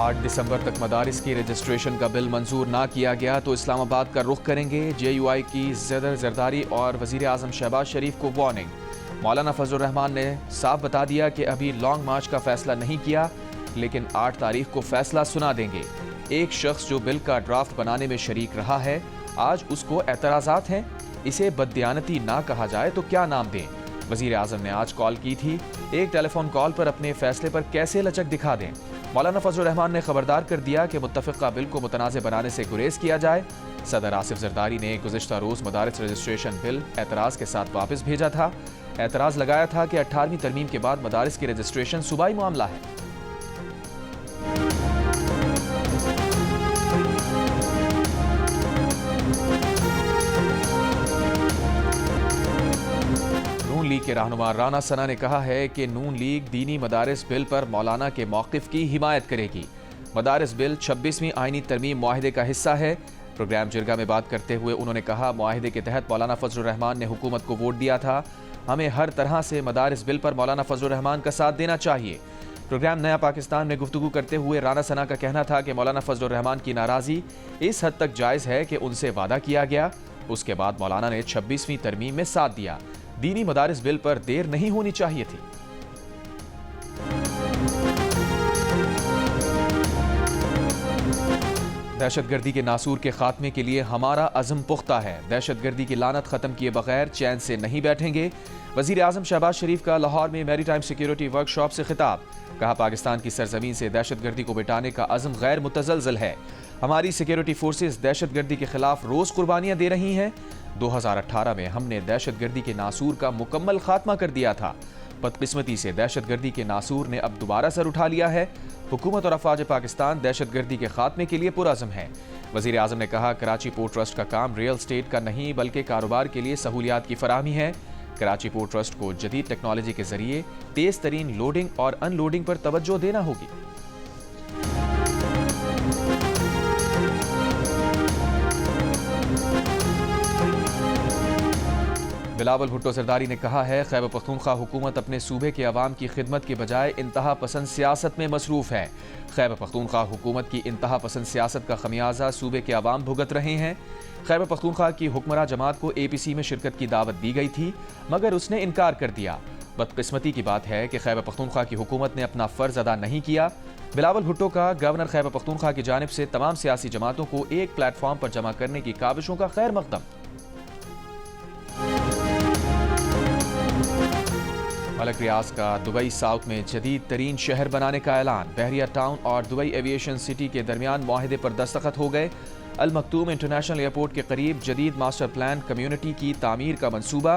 8 दिसंबर तक मदारिस की रजिस्ट्रेशन का बिल मंजूर ना किया गया तो इस्लामाबाद का रुख करेंगे। JUI की ज़ैदर ज़रदारी और वज़ीर आज़म शहबाज शरीफ को वार्निंग। मौलाना फजलुर रहमान ने साफ बता दिया कि अभी लॉन्ग मार्च का फैसला नहीं किया, लेकिन 8 तारीख को फैसला सुना देंगे। एक शख्स जो बिल का ड्राफ्ट बनाने में शरीक रहा है, आज उसको एतराज़ात हैं। इसे बददियानती ना कहा जाए तो क्या नाम दें? वज़ीर आज़म ने आज कॉल की थी। एक टेलीफोन कॉल पर अपने फैसले पर कैसे लचक दिखा दें? मौलाना फजलुर रहमान ने खबरदार कर दिया कि मुत्तफ़िक़ा बिल को मुतनाज़ बनाने से गुरेज किया जाए। सदर आसिफ जरदारी ने गुज़िश्ता रोज़ मदारिस रजिस्ट्रेशन बिल एतराज़ के साथ वापस भेजा था। एतराज़ लगाया था कि 18वीं तरमीम के बाद मदारिस की रजिस्ट्रेशन सूबाई मामला है। नून लीग के रहनुमा राना सना ने कहा है कि नून लीग दीनी मदारिस बिल पर मौलाना के मौक़िफ़ की हिमायत करेगी। मदारिस बिल 26वीं आईनी तरमीम मुआहिदे का हिस्सा है। प्रोग्राम जिरगा में बात करते हुए उन्होंने कहा, मुआहिदे के तहत मौलाना फजलुर रहमान ने हुकूमत को वोट दिया था। हमें हर तरह से मदारिस बिल पर मौलाना फजलुर रहमान का साथ देना चाहिए। प्रोग्राम नया पाकिस्तान में गुफ्तगू करते हुए राना सना का कहना था कि मौलाना फजलुर रहमान की नाराज़ी इस हद तक जायज़ है कि उनसे वादा किया गया, उसके बाद मौलाना ने 26वीं तरमीम में साथ दिया। दीनी मदारिस बिल पर देर नहीं होनी चाहिए थी। दहशतगर्दी के नासूर के खात्मे के लिए हमारा अज़म पुख्ता है। दहशतगर्दी की लानत खत्म किए बगैर चैन से नहीं बैठेंगे। वज़ीर आज़म शहबाज शरीफ का लाहौर में मैरीटाइम सिक्योरिटी वर्कशॉप से खिताब। कहा, पाकिस्तान की सरजमीन से दहशतगर्दी को मिटाने का अज़म गैर मुतज़लज़ल है। हमारी सिक्योरिटी फोर्सेस दहशतगर्दी के खिलाफ रोज़ कुर्बानियाँ दे रही हैं। 2018 में हमने दहशतगर्दी के नासूर का मुकम्मल खात्मा कर दिया था। बदकिस्मती से दहशतगर्दी के नासूर ने अब दोबारा सर उठा लिया है। हुकूमत और अफवाज पाकिस्तान दहशतगर्दी के खात्मे के लिए पुरअज़म है। वज़ीर आज़म ने कहा, कराची पोर्ट ट्रस्ट का काम रियल स्टेट का नहीं बल्कि कारोबार के लिए सहूलियात की फराहमी है। कराची पोर्ट ट्रस्ट को जदीद टेक्नोलॉजी के जरिए तेज़ तरीन लोडिंग और अनलोडिंग पर तवज्जो देना होगी। बिलावल भुट्टो जरदारी ने कहा है, खैबर पख्तूनख्वा हुकूमत अपने सूबे के अवाम की खिदमत के बजाय इंतहा पसंद सियासत में मसरूफ़ है। खैबर पख्तूनख्वा हुकूमत की इंतहा पसंद सियासत का खमियाजा सूबे के अवाम भुगत रहे हैं। खैबर पख्तूनख्वा की हुक्मरां जमात को APC में शिरकत की दावत दी गई थी, मगर उसने इनकार कर दिया। बदकिस्मती की बात है कि खैबर पख्तूनख्वा की हुकूमत ने अपना फ़र्ज अदा नहीं किया। बिलावल भुट्टो का गवर्नर खैबर पख्तूनख्वा की जानिब से तमाम सियासी जमातों को एक प्लेटफॉर्म पर जमा करने की काविशों का खैर मकदम। मलक रियाज का दुबई साउथ में जदीद तरीन शहर बनाने का ऐलान। बहरिया टाउन और दुबई एविएशन सिटी के दरमियान मुआहिदे पर दस्तखत हो गए। अल मखतूम इंटरनेशनल एयरपोर्ट के करीब जदीद मास्टर प्लान कम्युनिटी की तामीर का मंसूबा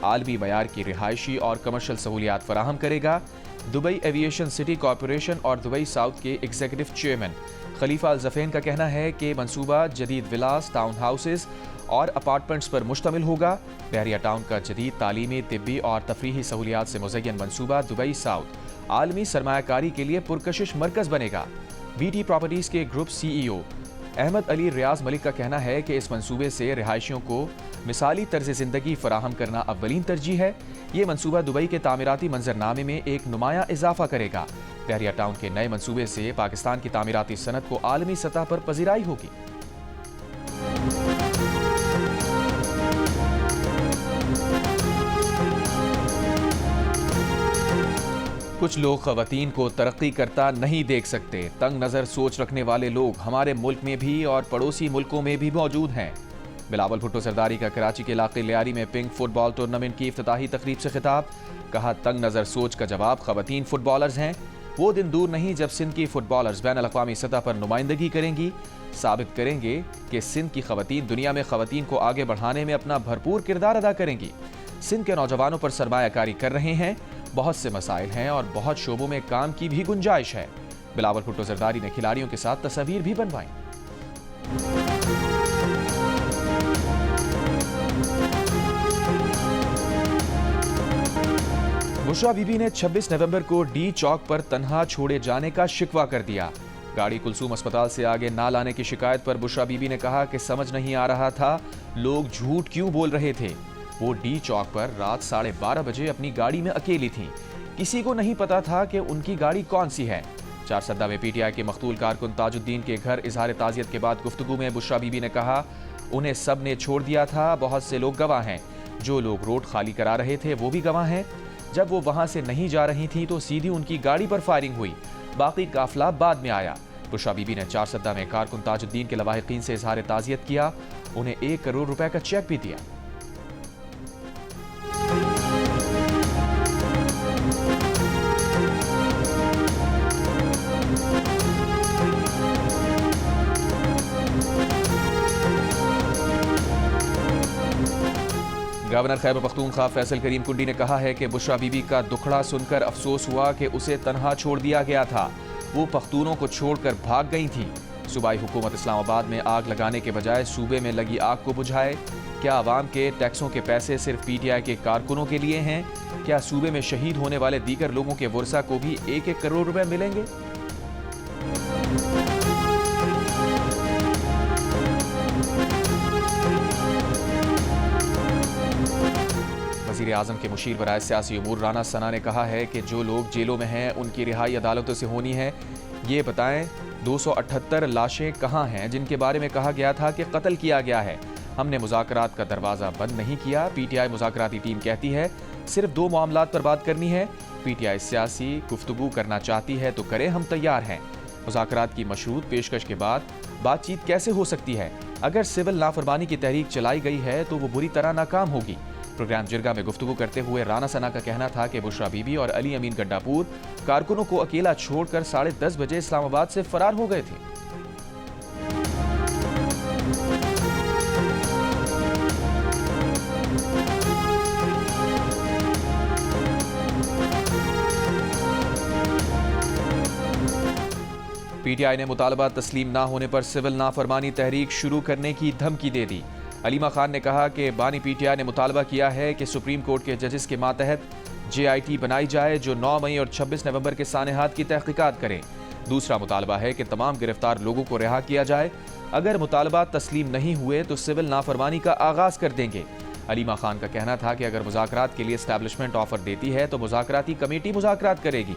आलमी मयार की रिहायशी और कमर्शल सहूलियात फराहम करेगा। दुबई एविएशन सिटी कॉरपोरेशन और दुबई साउथ के एग्जीक्यूटिव चेयरमैन खलीफा अल ज़फ़ेन का कहना है कि मंसूबा जदीद विलास, टाउन हाउसेस और अपार्टमेंट्स पर मुश्तमिल होगा। बहरिया टाउन का जदीद तालीमी, तिब्बी और तफरीही सहूलियात से मुज़य्यन मंसूबा दुबई साउथ आलमी सरमायाकारी के लिए पुरकशिश मरकज़ बनेगा। BT प्रॉपर्टीज़ के ग्रुप CEO अहमद अली रियाज मलिक का कहना है कि इस मंसूबे से रिहायशियों को मिसाली तर्ज ज़िंदगी फराहम करना अव्वलीन तरजीह है। ये मंसूबा दुबई के तामीराती मंजरनामे में एक नुमाया इजाफा करेगा। बहरिया टाउन के नए मंसूबे से पाकिस्तान की तामीराती सनत को आलमी सतह पर पजीराई होगी। कुछ लोग ख़वातीन को तरक्की करता नहीं देख सकते। तंग नज़र सोच रखने वाले लोग हमारे मुल्क में भी और पड़ोसी मुल्कों में भी मौजूद हैं। बिलावल भुट्टो जरदारी का कराची के इलाके लियारी में पिंक फुटबॉल टूर्नामेंट की इफ्तिताही तकरीब से खिताब। कहा, तंग नज़र सोच का जवाब ख़वातीन फुटबॉलर्स हैं। वो दिन दूर नहीं जब सिंध की फुटबॉलर्स बैन अल-अक़वामी सतह पर नुमाइंदगी करेंगी, साबित करेंगे कि सिंध की ख़वातीन दुनिया में ख़वातीन को आगे बढ़ाने में अपना भरपूर किरदार अदा करेंगी। सिंध के नौजवानों पर सरमायाकारी कर रहे हैं। बहुत से मसाइल हैं और बहुत शोबों में काम की भी गुंजाइश है। बिलावल भुट्टो जरदारी ने खिलाड़ियों के साथ तस्वीर भी बनवाई। बुशरा बीबी ने 26 नवंबर को D चौक पर तन्हा छोड़े जाने का शिकवा कर दिया। गाड़ी कुलसूम अस्पताल से आगे ना लाने की शिकायत पर बुशरा बीबी ने कहा कि समझ नहीं आ रहा था लोग झूठ क्यों बोल रहे थे। वो D चौक पर रात 12:30 बजे अपनी गाड़ी में अकेली थीं। किसी को नहीं पता था कि उनकी गाड़ी कौन सी है। चारसद्दा में पीटीआई के मकतूल कारकुन ताजुद्दीन के घर इजहार ताज़ियत के बाद गुफ्तगू में बुशरा बीबी ने कहा, उन्हें सब ने छोड़ दिया था, बहुत से लोग गवाह हैं, जो लोग रोड खाली करा रहे थे वो भी गवाह हैं। जब वो वहां से नहीं जा रही थी तो सीधी उनकी गाड़ी पर फायरिंग हुई, बाकी काफिला बाद में आया। बुशरा बीबी ने चारसद्दा में कारकुन ताजुद्दीन के लवाहिकीन से इजहार ताज़ियत किया, उन्हें 1 करोड़ रुपए का चेक भी दिया। गवर्नर खैबर पख्तूनख्वा फैसल करीम कुंडी ने कहा है कि बुशरा बीबी का दुखड़ा सुनकर अफसोस हुआ कि उसे तन्हा छोड़ दिया गया था, वो पख्तूनों को छोड़कर भाग गई थी। सूबाई हुकूमत इस्लामाबाद में आग लगाने के बजाय सूबे में लगी आग को बुझाए। क्या आवाम के टैक्सों के पैसे सिर्फ पीटीआई के कारकुनों के लिए हैं? क्या सूबे में शहीद होने वाले दीगर लोगों के वर्सा को भी 1-1 करोड़ रुपए मिलेंगे? वज़ीर आज़म के मुशीर बराए सियासी उमूर राना सना ने कहा है कि जो लोग जेलों में हैं उनकी रिहाई अदालतों से होनी है। ये बताएं 278 लाशें कहाँ हैं जिनके बारे में कहा गया था कि कत्ल किया गया है। हमने मुज़ाकरात का दरवाज़ा बंद नहीं किया। पीटीआई मुज़ाकराती टीम कहती है सिर्फ 2 मामलात पर बात करनी है। पीटीआई सियासी गुफ्तगू करना चाहती है तो करे, हम तैयार हैं। मुज़ाकरात की मशरूत पेशकश के बाद बातचीत कैसे हो सकती है? अगर सिविल नाफरमानी की तहरीक चलाई गई है तो वो बुरी तरह नाकाम होगी। प्रोग्राम जिरगा में गुफ्तगू करते हुए राना सना का कहना था कि बुशरा बीबी और अली अमीन गड्डापुर कारकुनों को अकेला छोड़कर 10:30 बजे इस्लामाबाद से फरार हो गए थे। पीटीआई ने मुतालबा तस्लीम ना होने पर सिविल नाफरमानी तहरीक शुरू करने की धमकी दे दी। अलीमा खान ने कहा कि बानी पीटीआई ने मुतालबा किया है कि सुप्रीम कोर्ट के जजेस के मातहत JIT बनाई जाए जो 9 मई और 26 नवंबर के सानेहात की तहकीकात करें। दूसरा मुतालबा है कि तमाम गिरफ्तार लोगों को रिहा किया जाए। अगर मुतालबा तस्लीम नहीं हुए तो सिविल नाफरमानी का आगाज कर देंगे। अलीमा खान का कहना था कि अगर मुज़ाकरात के लिए एस्टैब्लिशमेंट ऑफर देती है तो मुज़ाकराती कमेटी मुज़ाकरात करेगी।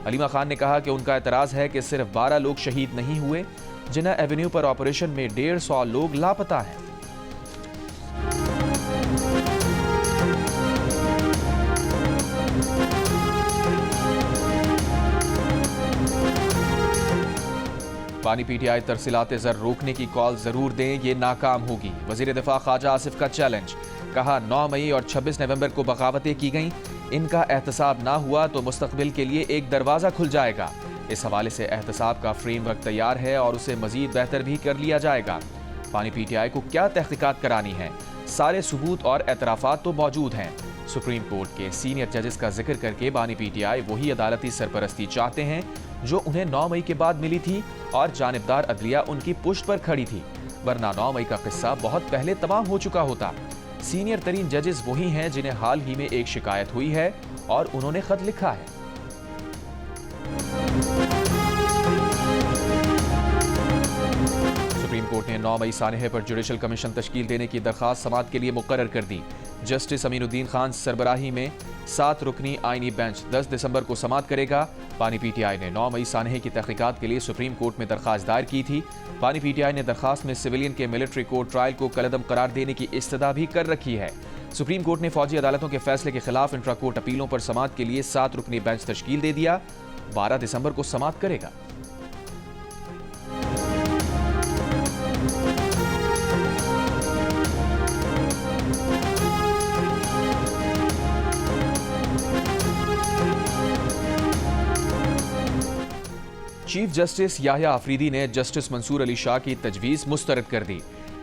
अलीमा खान ने कहा कि उनका एतराज़ है कि सिर्फ 12 लोग शहीद नहीं हुए, जिन्ना एवेन्यू पर ऑपरेशन में 150 लोग लापता हैं। पानी पीटीआई तरसीलात ज़र रोकने की कॉल जरूर दें, ये नाकाम होगी। वज़ीर दिफा ख्वाजा आसिफ का चैलेंज, कहा 9 मई और 26 नवंबर को बगावतें की गईं, इनका एहतसाब ना हुआ तो मुस्तकबिल के लिए एक दरवाज़ा खुल जाएगा। इस हवाले से एहतसाब का फ्रेमवर्क तैयार है और उसे मजीद बेहतर भी कर लिया जाएगा। पानी पीटीआई को क्या तहकीकात करानी है, सारे सबूत और एतराफ़ात तो मौजूद हैं। सुप्रीम कोर्ट के सीनियर जजेस का जिक्र करके बानी पीटीआई वही अदालती सरपरस्ती चाहते हैं जो उन्हें 9 मई के बाद मिली थी और जानिबदार अदलिया उनकी पुश्त पर खड़ी थी, वरना 9 मई का किस्सा बहुत पहले तमाम हो चुका होता। सीनियर तरीन जजेस वही हैं जिन्हें हाल ही में एक शिकायत हुई है और उन्होंने खत लिखा है। सुप्रीम कोर्ट ने 9 मई सानहे पर जुडिशल कमीशन तश्कील देने की दरख्वास्त समाअत के लिए मुकर्रर कर दी। जस्टिस अमीनुद्दीन खान सरबराही में 7 रुकनी आईनी बेंच 10 दिसंबर को समाअत करेगा। पानी पीटीआई ने 9 मई सानहे की तहकीकात के लिए सुप्रीम कोर्ट में दरख्वास्त दायर की थी। पानी पीटीआई ने दरख्वास्त में सिविलियन के मिलिट्री कोर्ट ट्रायल को कलअदम करार देने की इस्तदा भी कर रखी है। सुप्रीम कोर्ट ने फौजी अदालतों के फैसले के खिलाफ इंट्रा कोर्ट अपीलों पर समाअत के लिए 7 रुकनी बेंच तश्कील दे दिया। 12 दिसंबर को समाअत करेगा। चीफ जस्टिस याह्या आफरीदी ने जस्टिस मंसूर अली शाह की तजवीज़ मुस्तरद कर दी।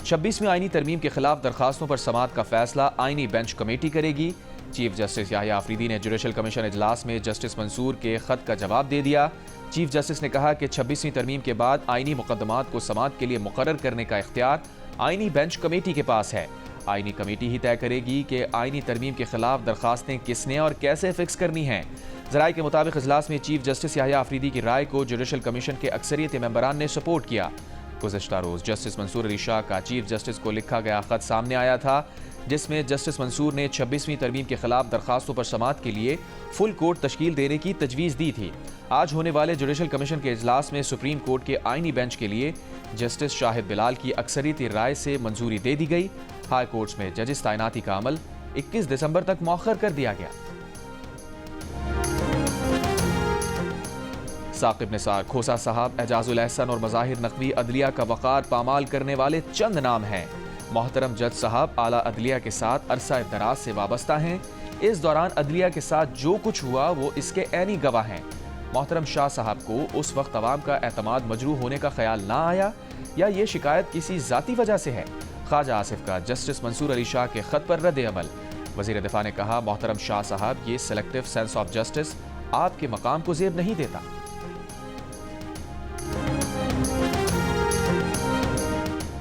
26वीं आईनी तरमीम के खिलाफ दरखास्तों पर समाअत का फैसला आईनी बेंच कमेटी करेगी। चीफ जस्टिस याह्या आफरीदी ने जुडिशल कमीशन इजलास में जस्टिस मंसूर के खत का जवाब दे दिया। चीफ जस्टिस ने कहा कि 26वीं तरमीम के बाद आईनी मुकदमात को समाअत के लिए मुकर्रर करने का इख्तियार आईनी बेंच कमेटी के पास है। आईनी कमेटी ही तय करेगी कि आईनी तरमीम के खिलाफ दरखास्तें किसने और कैसे फिक्स करनी हैं। ज़राए के मुताबिक इजलास में चीफ जस्टिस याह्या आफरीदी की राय को जुडिशल कमीशन के अक्सरियत मेंबरान ने सपोर्ट किया। गुज़श्ता रोज़ जस्टिस मंसूर अली शाह का चीफ जस्टिस को लिखा गया खत सामने आया था, जिसमें जस्टिस मंसूर ने 26वीं तरमीम के खिलाफ दरखास्तों पर समाअत के लिए फुल कोर्ट तश्कील देने की तजवीज़ दी थी। आज होने वाले जुडिशल कमीशन के इजलास में सुप्रीम कोर्ट के आईनी बेंच के लिए जस्टिस शाहिद बिलाल की अक्सरियती राय से मंजूरी दे दी गई। हाई कोर्ट्स में जजेस तैनाती का अमल 21 दिसंबर तक मौखर कर दिया गया। साकिब निसार, खोसा साहब, एजाजुल एहसन और मज़ाहिर नकवी अदलिया का वक़ार पामाल करने वाले चंद नाम हैं। मोहतरम जज साहब आला अदलिया के साथ अरसा दराज से वाबस्ता हैं। इस दौरान अदलिया के साथ जो कुछ हुआ वो इसके ऐनी गवाह हैं। मोहतरम शाह साहब को उस वक्त अवाम का एतमाद मजरूह होने का ख्याल ना आया या ये शिकायत किसी ज़ाती वजह से है। ख्वाजा आसिफ का जस्टिस मंसूर अली शाह के खत पर रद्द अमल। वज़ीर दिफा ने कहा, मोहतरम शाह साहब, ये सेलेक्टिव सेंस ऑफ जस्टिस आपके मकाम को ज़ेब नहीं देता।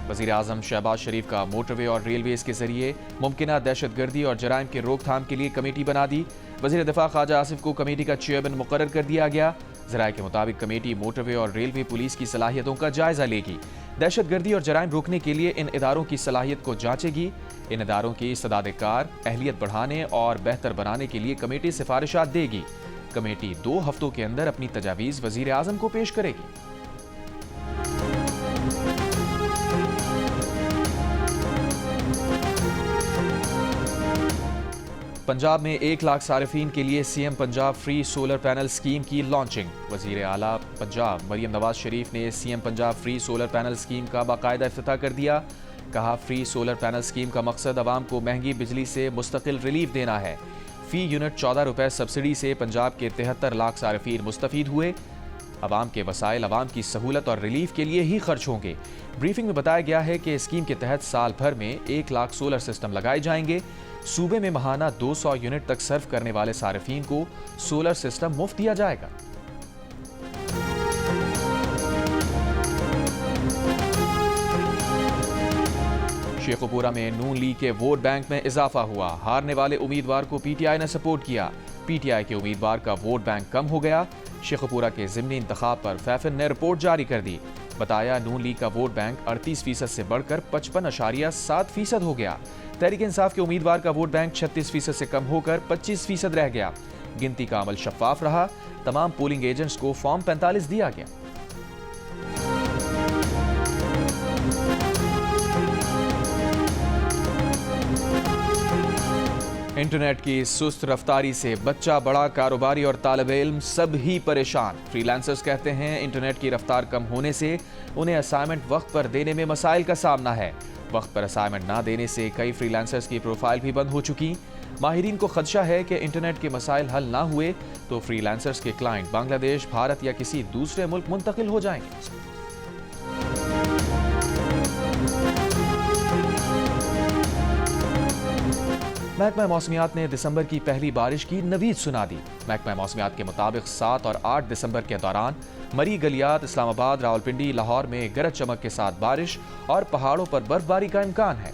वज़ीर आज़म शहबाज शरीफ का मोटरवे और रेलवेज के जरिए मुमकिना दहशतगर्दी और जराइम के रोकथाम के लिए कमेटी बना दी। वज़ीर दिफा ख्वाजा आसिफ को कमेटी का चेयरमैन मुकर्रर कर दिया गया। ज़राए के मुताबिक कमेटी मोटरवे और रेलवे पुलिस की सलाहियतों का जायजा लेगी। दहशतगर्दी और जराइम रोकने के लिए इन इदारों की सलाहियत को जांचेगी। इन इदारों की इस्तेदाद-ए-कार अहलियत बढ़ाने और बेहतर बनाने के लिए कमेटी सिफारिशात देगी। कमेटी 2 हफ्तों के अंदर अपनी तजावीज़ वज़ीर आज़म को पेश करेगी। पंजाब में 1 लाख सारिफीन के लिए CM Punjab free solar panel scheme की लॉन्चिंग। वज़ीर आला पंजाब मरियम नवाज शरीफ ने CM Punjab free solar panel scheme का बाकायदा इफ्तिताह कर दिया। कहा, फ्री सोलर पैनल स्कीम का मकसद आवाम को महंगी बिजली से मुस्तकिल रिलीफ देना है। फी यूनिट 14 रुपए सब्सिडी से पंजाब के 73 लाख सारिफीन मुस्तफीद हुए। अवाम के वसाइल अवाम की सहूलत और रिलीफ के लिए ही खर्च होंगे। ब्रीफिंग में बताया गया है कि स्कीम के तहत साल भर में 1 लाख सोलर सिस्टम लगाए जाएंगे। सूबे में महाना 200 यूनिट तक सर्व करने वाले सारिफीन को सोलर सिस्टम मुफ्त दिया जाएगा। शेखुपुरा में नून लीग के वोट बैंक में इजाफा हुआ। हारने वाले उम्मीदवार को पीटीआई ने सपोर्ट किया। पीटीआई के उम्मीदवार का वोट बैंक कम हो गया। शेखुपुरा के ज़िमनी इंतखाब पर फैफिन ने रिपोर्ट जारी कर दी। बताया, नून लीग का वोट बैंक 38% से बढ़कर 55.7% हो गया। तहरीक इंसाफ के उम्मीदवार का वोट बैंक 36% से कम होकर 25% रह गया। गिनती का अमल शफाफ रहा। तमाम पोलिंग एजेंट्स को फॉर्म 45 दिया गया। इंटरनेट की सुस्त रफ्तारी से बच्चा, बड़ा, कारोबारी और तालिब इल्म सब ही परेशान। फ्रीलांसर्स कहते हैं, इंटरनेट की रफ्तार कम होने से उन्हें असाइनमेंट वक्त पर देने में मसाइल का सामना है। वक्त पर असाइनमेंट ना देने से कई फ्रीलांसर्स की प्रोफाइल भी बंद हो चुकी। माहिरीन को खदशा है कि इंटरनेट के मसाइल हल ना हुए तो फ्रीलांसर्स के क्लाइंट बांग्लादेश, भारत या किसी दूसरे मुल्क मुंतकिल हो जाएंगे। महकमा मौसमियात ने दिसंबर की पहली बारिश की नवीद सुना दी। महकमा मौसमियात के मुताबिक 7 और 8 दिसंबर के दौरान मरी, गलियात, इस्लामाबाद, रावलपिंडी, लाहौर में गरज चमक के साथ बारिश और पहाड़ों पर बर्फबारी का इम्कान है।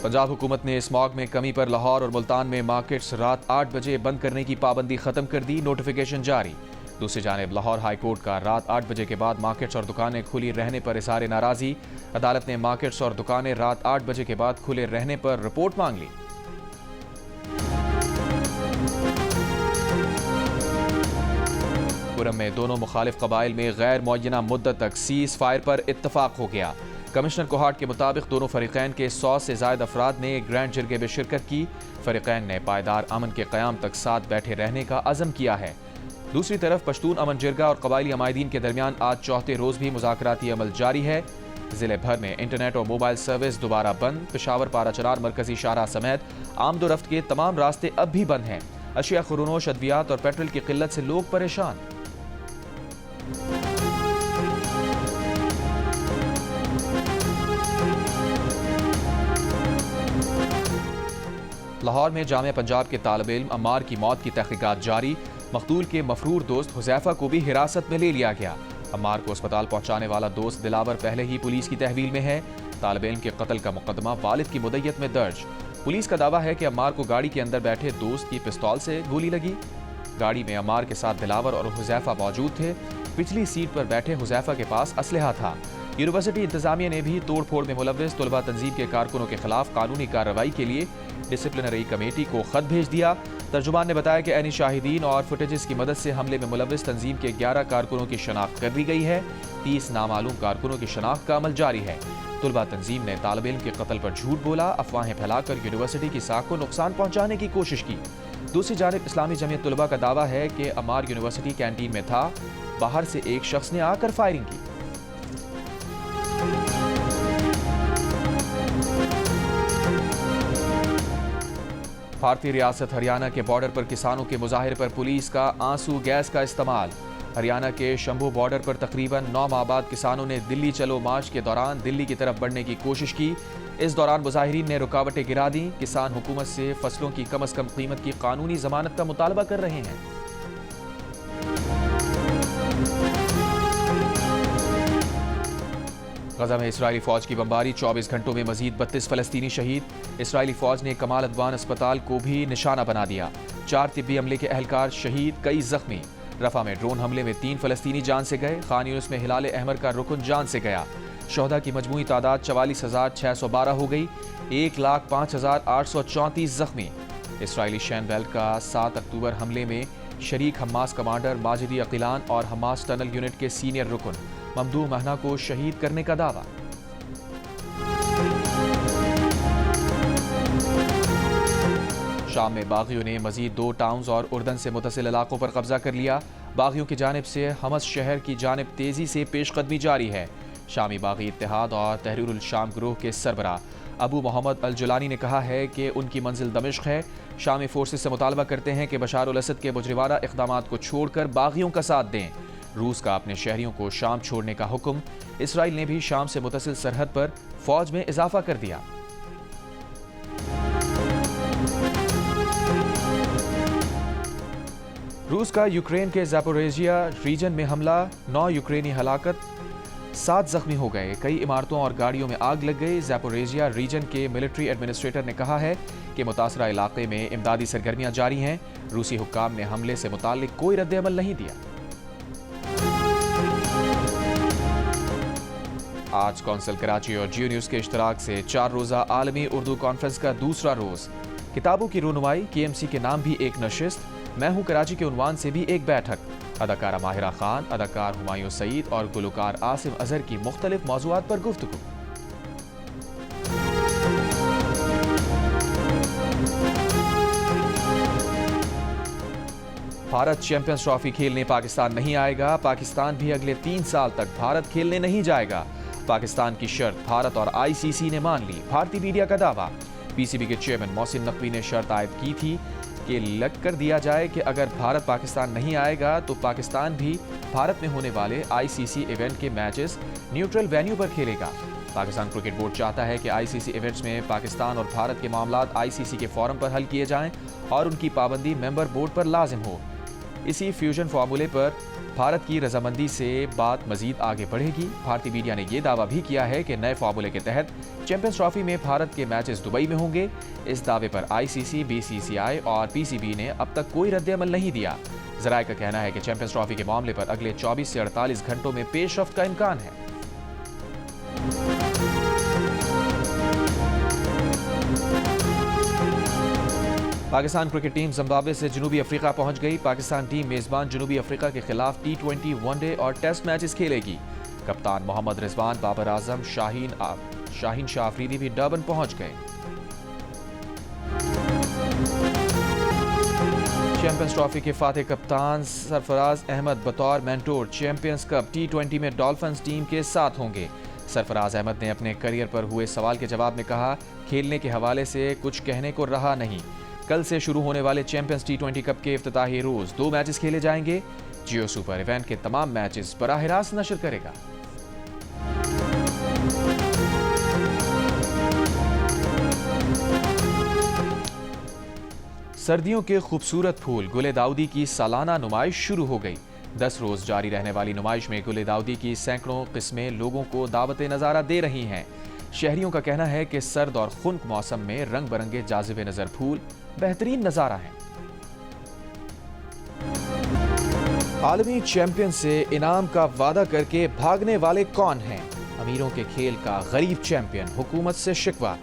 पंजाब हुकूमत ने स्मॉग में कमी पर लाहौर और मुल्तान में मार्केट्स रात 8 बजे बंद करने की पाबंदी खत्म कर दी। नोटिफिकेशन जारी। दूसरी जानिब लाहौर हाई कोर्ट का रात 8 बजे के बाद मार्केट्स और दुकानें खुली रहने पर इज़हार नाराज़गी। अदालत ने मार्केट्स और दुकानें रात 8 बजे के बाद खुले रहने पर रिपोर्ट मांग ली। पुरम में दोनों मुखालिफ कबाइल में गैर मुअय्यना मुद्दत तक सीज फायर पर इत्तफाक हो गया। कमिश्नर कोहाट के मुताबिक दोनों फरीकैन के 100 से ज़ायद अफराद ने ग्रैंड जिरगे में शिरकत की। फरीकैन ने पायदार अमन के क़याम तक साथ बैठे रहने का अज़म किया है। दूसरी तरफ पश्तून अमन जिरगा और कबायली अमायदीन के दरमियान आज चौथे रोज भी मुज़ाकराती अमल जारी है। जिले भर में इंटरनेट और मोबाइल सर्विस दोबारा बंद। पेशावर, पाराचरार, मरकजी शाहराह समेत आमदोरफ्त के तमाम रास्ते अब भी बंद हैं। अशिया, खुरूनोश, अद्वियात और पेट्रोल की किल्लत से लोग परेशान। लाहौर में जामिया पंजाब के तालिब इल्म अम्मार की मौत की तहकीकात जारी। मकतूल के मफरूर दोस्त हुज़ैफा को भी हिरासत में ले लिया गया। अम्मार को अस्पताल पहुंचाने वाला दोस्त दिलावर पहले ही पुलिस की तहवील में है। तालिब इल्म के कत्ल का मुकदमा वालिद की मुद्दत में दर्ज। पुलिस का दावा है कि अम्मार को गाड़ी के अंदर बैठे दोस्त की पिस्तौल से गोली लगी। गाड़ी में अम्मार के साथ दिलावर और हुज़ैफा मौजूद थे। पिछली सीट पर बैठे हुज़ैफा के पास असलहा था। यूनिवर्सिटी इंतजामिया ने भी तोड़ फोड़ में मुलव्विस तुलबा तंजीम के कारकुनों के खिलाफ कानूनी कार्रवाई के लिए डिसिप्लिनरी कमेटी को खत भेज दिया। तर्जुमान ने बताया कि ऐनी शाहिदीन और फुटेजेस की मदद से हमले में मुलव्विस तंजीम के 11 कारकुनों की शनाख्त कर ली गई है। 30 नामालूम कारकुनों की शनाख्त का अमल जारी है। तुलबा तंजीम ने तालिब इल्म के कत्ल पर झूठ बोला, अफवाहें फैलाकर यूनिवर्सिटी की साख को नुकसान पहुंचाने की कोशिश की। दूसरी जानिब इस्लामी जमीयत तुलबा का दावा है कि अमार यूनिवर्सिटी कैंटीन में था, बाहर से एक शख्स ने आकर फायरिंग की। भारतीय रियासत हरियाणा के बॉर्डर पर किसानों के मुजाहिरे पर पुलिस का आंसू गैस का इस्तेमाल। हरियाणा के शंभू बॉर्डर पर तकरीबन 9 माह बाद किसानों ने दिल्ली चलो मार्च के दौरान दिल्ली की तरफ बढ़ने की कोशिश की। इस दौरान मुजाहिरीन ने रुकावटें गिरा दी। किसान हुकूमत से फसलों की कम से कम कीमत की कानूनी जमानत का मुतालबा कर रहे हैं। गजा में इसराइली फौज की बमबारी, 24 घंटों में मजीद 32 फलस्तीनी शहीद। इसराइली फौज ने कमाल अदवान अस्पताल को भी निशाना बना दिया। 4 तिब्बी अमले के एहलकार शहीद, कई जख्मी। रफा में ड्रोन हमले में 3 फलस्तीनी जान से गए। खान यूनिस में हिलाल अहमर का रुकन जान से गया। शोहदा की मजमूई तादाद 44,612 हो गई। 1,05,834 जख्मी। इसराइली शैनवेल का 7 अक्टूबर हमले में शरीक हमास कमांडर माजिदी अकीलान और हमास टनल यूनिट के सीनियर रुकन ममदू महना को शहीद करने का दावा। शाम में बागियों ने मजीद 2 टाउन्स और उर्दन से मुतसिल इलाकों पर कब्जा कर लिया। बागियों की जानिब से हमस शहर की जानिब तेजी से पेशकदमी जारी है। शामी बागी इत्तेहाद और तहरीरुल शाम ग्रोह के सरबराह अबू मोहम्मद अल जुलानी ने कहा है कि उनकी मंजिल दमिश्क है। शामी फोर्सेस से मुतालबा करते हैं कि बशार उल असद के मुजरिमाना इक़दामात को छोड़कर बागियों का साथ दें। रूस का अपने शहरियों को शाम छोड़ने का हुक्म। इसराइल ने भी शाम से मुतसिल सरहद पर फौज में इजाफा कर दिया। रूस का यूक्रेन के ज़ैपोरिजिया रीजन में हमला, 9 यूक्रेनी हलाकत, 7 जख्मी हो गए। कई इमारतों और गाड़ियों में आग लग गई। ज़ैपोरिजिया रीजन के मिलिट्री एडमिनिस्ट्रेटर ने कहा है कि मुतासरा इलाके में इमदादी सरगर्मियां जारी हैं। रूसी हुक्काम ने हमले से मुताल्लिक कोई रद्द-ए-अमल नहीं दिया। आज कौंसिल कराची और जियो न्यूज़ के इश्तराक से 4 रोज़ा आलमी उर्दू कॉन्फ्रेंस का दूसरा रोज़। किताबों की रूनुमाई, KMC के नाम भी एक नशिस्त, मैं हूँ कराची के उन्वान से भी एक बैठक। अदाकारा माहिरा खान, अदाकार हुमायूं सईद और गुलकार आसिम अजहर की मुख्तलिफ मौज़ूआत पर गुफ्तगू। भारत चैंपियंस ट्रॉफी खेलने पाकिस्तान नहीं आएगा। पाकिस्तान भी अगले 3 साल तक भारत खेलने नहीं जाएगा। पाकिस्तान की शर्त भारत और ICC ने मान ली। भारतीय मीडिया का दावा। PCB के चेयरमैन मोहसिन नकवी ने शर्त आयद की थी कि लग कर दिया जाए कि अगर भारत पाकिस्तान नहीं आएगा तो पाकिस्तान भी भारत में होने वाले ICC इवेंट के मैचेस न्यूट्रल वेन्यू पर खेलेगा। पाकिस्तान क्रिकेट बोर्ड चाहता है कि ICC इवेंट्स में पाकिस्तान और भारत के मामलात ICC के फोरम पर हल किए जाएं और उनकी पाबंदी मेंबर बोर्ड पर लाजिम हो। इसी फ्यूजन फार्मूले पर भारत की रजामंदी से बात मजीद आगे बढ़ेगी। भारतीय मीडिया ने यह दावा भी किया है कि नए फार्मूले के तहत चैंपियंस ट्रॉफी में भारत के मैचेस दुबई में होंगे। इस दावे पर ICC, BCCI और PCB ने अब तक कोई रद्द-ए-अमल नहीं दिया। ज़राए का कहना है कि चैंपियंस ट्रॉफी के मामले पर अगले 24 से 48 घंटों में पेशरफ्त का इम्कान है। पाकिस्तान क्रिकेट टीम जिम्बाब्वे से जनूबी अफ्रीका पहुंच गई। पाकिस्तान टीम मेजबान जनूबी अफ्रीका के खिलाफ T20 वनडे और टेस्ट मैचेस खेलेगी। कप्तान मोहम्मद रिजवान, बाबर आजम, शाहीन शाह अफरीदी भी डर्बन पहुंच गए। चैंपियंस ट्रॉफी के फातेह कप्तान सरफराज अहमद बतौर मेंटोर चैंपियंस कप T20 में डॉल्फिन्स टीम के साथ होंगे। सरफराज अहमद ने अपने करियर पर हुए सवाल के जवाब में कहा, खेलने के हवाले से कुछ कहने को रहा नहीं। कल से शुरू होने वाले चैंपियंस T20 कप के इफ्तिताही रोज 2 मैचेस खेले जाएंगे। जियो सुपर इवेंट के तमाम मैचेस बराह रास्त नशर करेगा। सर्दियों के खूबसूरत फूल गुले दाऊदी की सालाना नुमाइश शुरू हो गई। 10 रोज जारी रहने वाली नुमाइश में गुले दाऊदी की सैकड़ों किस्में लोगों को दावत नज़ारा दे रही हैं। शहरियों का कहना है कि सर्द और खुनक मौसम में रंग बिरंगे जाज़िबे नजर फूल बेहतरीन नजारा है। आलमी चैंपियन से इनाम का वादा करके भागने वाले कौन हैं? अमीरों के खेल का गरीब चैंपियन, हुकूमत से शिकवा।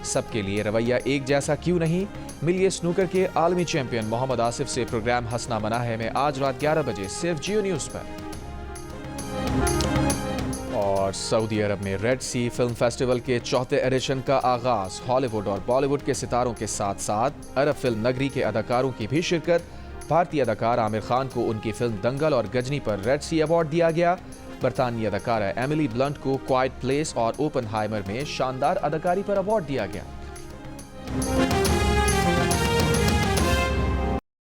सबके लिए रवैया एक जैसा क्यों नहीं? मिलिए स्नूकर के आलमी चैंपियन मोहम्मद आसिफ से प्रोग्राम हंसना मना है में आज रात 11 बजे सिर्फ जियो न्यूज़ पर। और सऊदी अरब में रेड सी फिल्म फेस्टिवल के चौथे एडिशन का आगाज। हॉलीवुड और बॉलीवुड के सितारों के साथ साथ अरब फिल्म नगरी के अदाकारों की भी शिरकत। भारतीय अदाकार आमिर खान को उनकी फिल्म दंगल और गजनी पर रेड सी अवार्ड दिया गया। बरतानी अदाकारा एमिली ब्लंट को क्वाइट प्लेस और ओपनहाइमर में शानदार अदाकारी पर अवार्ड दिया गया।